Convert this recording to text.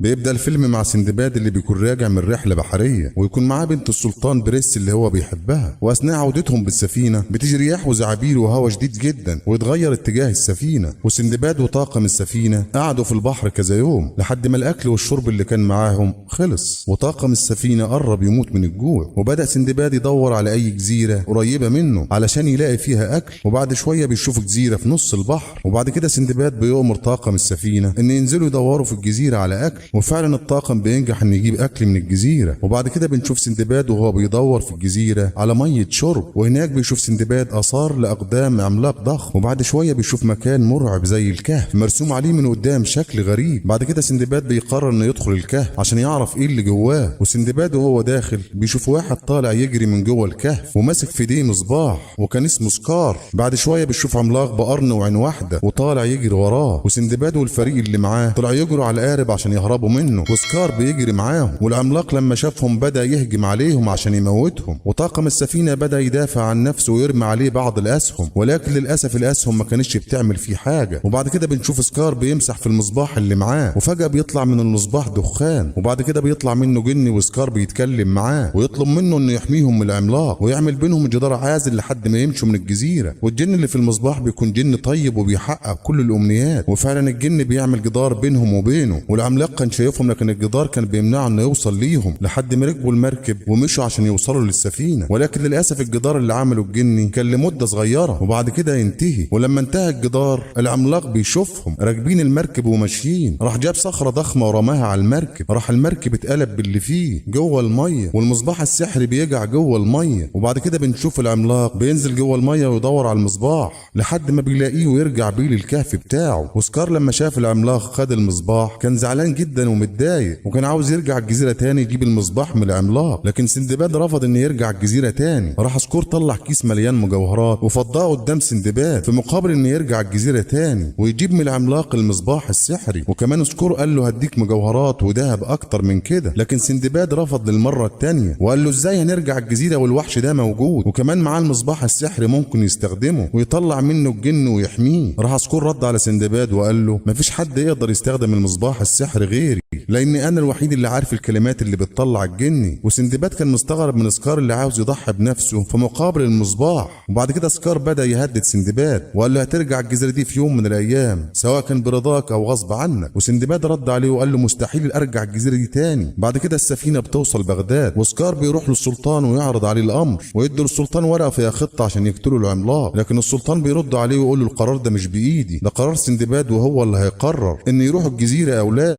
بيبدأ الفيلم مع سندباد اللي بيكون راجع من رحلة بحرية، ويكون معاه بنت السلطان بريس اللي هو بيحبها. وأثناء عودتهم بالسفينة بتيجي رياح وزعابير وهواء شديد جدا ويتغير اتجاه السفينة، وسندباد وطاقم السفينة قعدوا في البحر كذا يوم لحد ما الأكل والشرب اللي كان معاهم خلص، وطاقم السفينة قرب يموت من الجوع. وبدأ سندباد يدور على أي جزيرة قريبة منه علشان يلاقي فيها أكل. وبعد شوية بيشوف جزيرة في نص البحر، وبعد كده سندباد بيؤمر طاقم السفينة إن ينزلوا يدوروا في الجزيرة على أكل، وفعلا الطاقم بينجح إن يجيب أكل من الجزيرة. وبعد كده بنشوف سندباد وهو بيدور في الجزيرة على مية شرب، وهناك بيشوف سندباد آثار لأقدام عملاق ضخم. وبعد شوية بيشوف مكان مرعب زي الكهف مرسوم عليه من قدام شكل غريب. بعد كده سندباد بيقرر إنه يدخل الكهف عشان يعرف إيه اللي جواه. وسندباد وهو داخل بيشوف واحد طالع يجري من جوه الكهف وماسك في ايديه مصباح وكان اسمه سكار. بعد شوية بيشوف عملاق بقرن وعين واحدة وطالع يجري وراه، وسندباد والفريق اللي معاه طلع يجروا على القارب عشان يهربوا منه، وسكار بيجري معاهم. والعملاق لما شافهم بدأ يهجم عليهم عشان يموتهم، وطاقم السفينة بدأ يدافع عن نفسه ويرمي عليه بعض الأسهم، ولكن للأسف الأسهم ما كانتش بتعمل فيه حاجة. وبعد كده بنشوف سكار بيمسح في المصباح اللي معاه، وفجأة بيطلع من المصباح دخان، وبعد كده بيطلع منه جني وسكار بيتكلم معاه ويطلب منه انه يحميهم من العملاق ويعمل بينهم جدار عازل لحد ما يمشوا من الجزيرة. والجن اللي في المصباح بيكون جن طيب وبيحقق كل الأمنيات، وفعلا الجن بيعمل جدار بينهم وبينه. والعملاق كان شايفهم لكن الجدار كان بيمنعه انه يوصل ليهم لحد ما ركبوا المركب ومشوا عشان يوصلوا للسفينة. ولكن للأسف الجدار اللي عمله الجني كان لمدة صغيرة وبعد كده ينتهي. ولما انتهى الجدار العملاق بيشوفهم راكبين المركب وماشيين، راح جاب صخرة ضخمة ورماها على المركب، راح المركب اتقلب باللي فيه جوه المية، والمصباح السحري بيقع جوه المية. وبعد كده بنشوف العملاق بينزل جوه المية ويدور على المصباح لحد ما بيلاقيه ويرجع بيه للكهف بتاعه. وسكار لما شاف العملاق خد المصباح كان زعلان جدا ومتضايق، وكان عاوز يرجع الجزيرة تاني يجيب المصباح من العملاق، لكن سندباد رفض ان يرجع الجزيرة تاني. راح سكور طلع كيس مليان مجوهرات وفضاه قدام سندباد في مقابل ان يرجع الجزيرة تاني ويجيب من العملاق المصباح السحري. وكمان سكور قال له هديك مجوهرات وذهب اكتر من كده، لكن سندباد رفض للمرة التانية وقال له ازاي هنرجع الجزيرة والوحش ده موجود وكمان معاه المصباح السحري ممكن يستخدمه ويطلع منه الجن ويحميه. راح سكور رد على سندباد وقال له مفيش حد يقدر يستخدم المصباح السحري غيري، لان انا الوحيد اللي عارف الكلمات اللي بتطلع الجني. وسندباد كان مستغرب من سكار اللي عاوز يضحي بنفسه في مقابل المصباح. وبعد كده سكار بدأ يهدد سندباد وقال له هترجع الجزيرة دي في يوم من الايام سواء كان برضاك او غصب عنك. وسندباد رد عليه وقال له مستحيل ارجع الجزيرة دي تاني. بعد كده السفينة بتوصل بغداد وسكار بيروح للسلطان ويعرض عليه الامر ويدي للسلطان ورقة فيها خطة عشان يقتلوا العملاق، لكن السلطان بيرد عليه ويقول له القرار ده مش بايدي، ده قرار سندباد وهو اللي هيقرر ان يروح الجزيرة او لا.